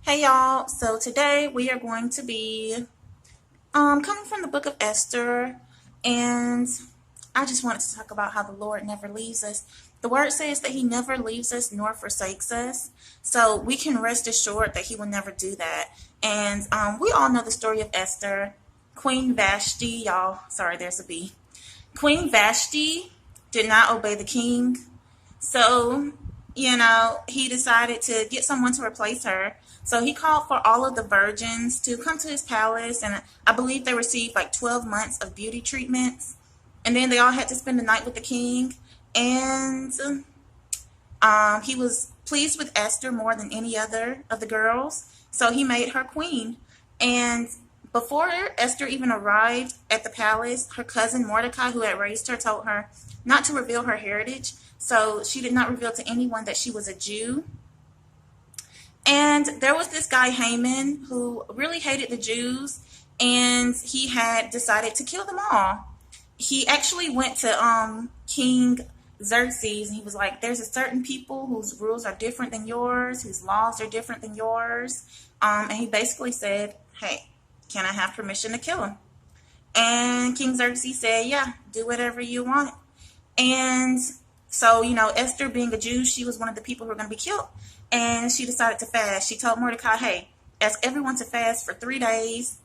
Hey y'all, so today we are going to be coming from the book of Esther, and I just wanted to talk about how the Lord never leaves us. The word says that he never leaves us nor forsakes us, so we can rest assured that he will never do that. And we all know the story of Esther. Queen Vashti, y'all, sorry, there's a B. Queen Vashti did not obey the king, so, he decided to get someone to replace her. So he called for all of the virgins to come to his palace, and I believe they received like 12 months of beauty treatments. And then they all had to spend the night with the king. And he was pleased with Esther more than any other of the girls. So he made her queen. And before Esther even arrived at the palace, her cousin Mordecai, who had raised her, told her not to reveal her heritage. So she did not reveal to anyone that she was a Jew. And there was this guy, Haman, who really hated the Jews, and he had decided to kill them all. He actually went to King Xerxes, and he was like, there's a certain people whose rules are different than yours, whose laws are different than yours. And he basically said, hey, can I have permission to kill him? And King Xerxes said, yeah, do whatever you want. And so, Esther being a Jew, she was one of the people who were going to be killed. And she decided to fast. She told Mordecai, hey, ask everyone to fast for 3 days.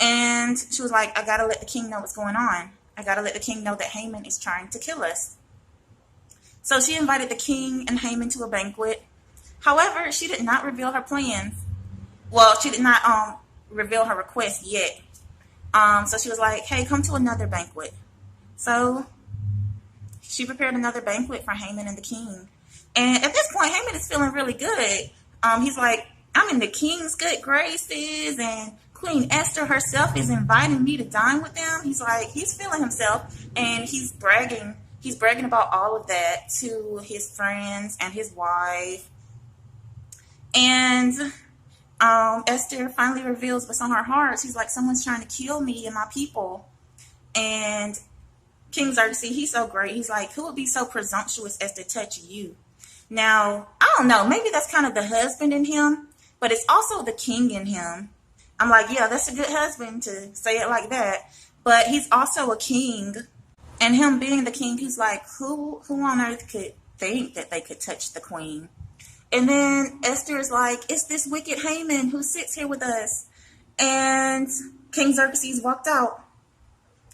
And she was like, I got to let the king know what's going on. I got to let the king know that Haman is trying to kill us. So she invited the king and Haman to a banquet. However, she did not reveal her plans. Well, she did not reveal her request yet. So she was like, hey, come to another banquet. So she prepared another banquet for Haman and the king. And at this point, Haman is feeling really good. He's like, I'm in the king's good graces, and Queen Esther herself is inviting me to dine with them. He's like, he's feeling himself, and he's bragging. He's bragging about all of that to his friends and his wife. And Esther finally reveals what's on her heart. She's like, someone's trying to kill me and my people. And King Xerxes, he's so great. He's like, who would be so presumptuous as to touch you? Now, I don't know. Maybe that's kind of the husband in him, but it's also the king in him. I'm like, yeah, that's a good husband to say it like that. But he's also a king. And him being the king, he's like, who on earth could think that they could touch the queen? And then Esther is like, it's this wicked Haman who sits here with us. And King Xerxes walked out.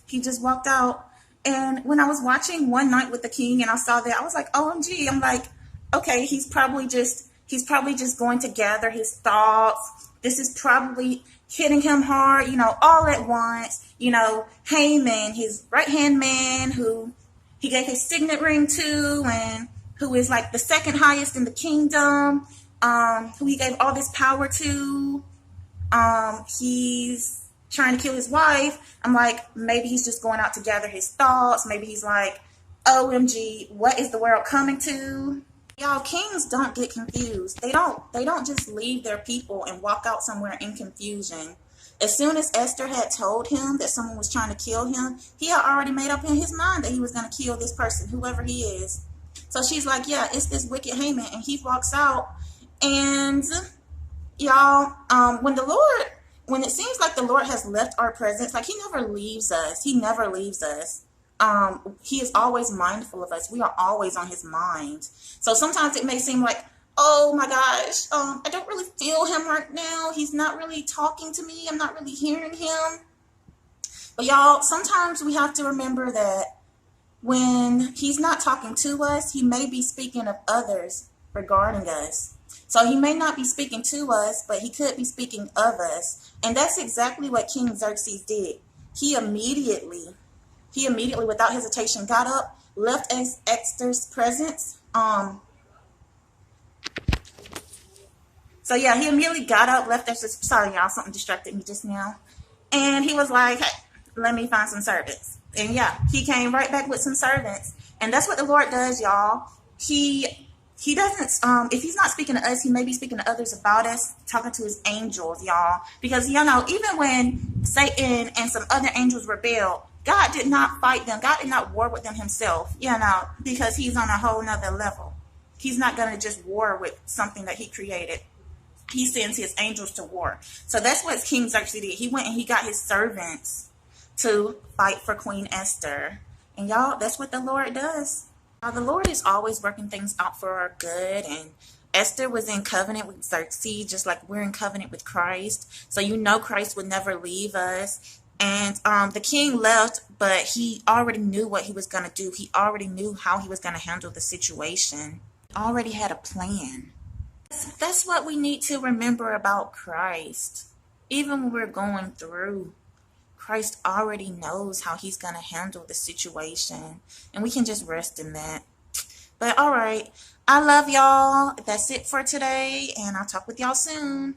He just walked out. And when I was watching One Night with the King and I saw that, I was like, OMG. I'm like, okay, he's probably just going to gather his thoughts. This is probably hitting him hard, all at once. Haman, his right-hand man, who he gave his signet ring to, and who is like the second highest in the kingdom, who he gave all this power to. He's trying to kill his wife. I'm like, maybe he's just going out to gather his thoughts. Maybe he's like, OMG, what is the world coming to? Y'all, kings don't get confused. They don't just leave their people and walk out somewhere in confusion. As soon as Esther had told him that someone was trying to kill him, he had already made up in his mind that he was going to kill this person, whoever he is. So she's like, yeah, it's this wicked Haman. And he walks out. And y'all, when it seems like the Lord has left our presence, like he never leaves us. He never leaves us. He is always mindful of us. We are always on his mind. So sometimes it may seem like, oh my gosh, I don't really feel him right now. He's not really talking to me. I'm not really hearing him. But y'all, sometimes we have to remember that when he's not talking to us, he may be speaking of others regarding us. So he may not be speaking to us, but he could be speaking of us. And that's exactly what King Xerxes did. He immediately, without hesitation, got up, left Esther's presence. So yeah, he immediately got up, left Esther's, sorry y'all, something distracted me just now. And he was like, hey, let me find some servants. And yeah, he came right back with some servants. And that's what the Lord does, y'all. He doesn't, if he's not speaking to us, he may be speaking to others about us, talking to his angels, y'all. Because, even when Satan and some other angels rebelled, God did not fight them. God did not war with them himself, because he's on a whole nother level. He's not going to just war with something that he created. he sends his angels to war. So that's what King Xerxes did. He went and he got his servants to fight for Queen Esther. And y'all, that's what the Lord does. Now, the Lord is always working things out for our good. And Esther was in covenant with Xerxes, just like we're in covenant with Christ. So you know Christ would never leave us. And the king left, but he already knew what he was going to do. He already knew how he was going to handle the situation. He already had a plan. That's what we need to remember about Christ. Even when we're going through, Christ already knows how he's going to handle the situation. And we can just rest in that. But all right, I love y'all. That's it for today. And I'll talk with y'all soon.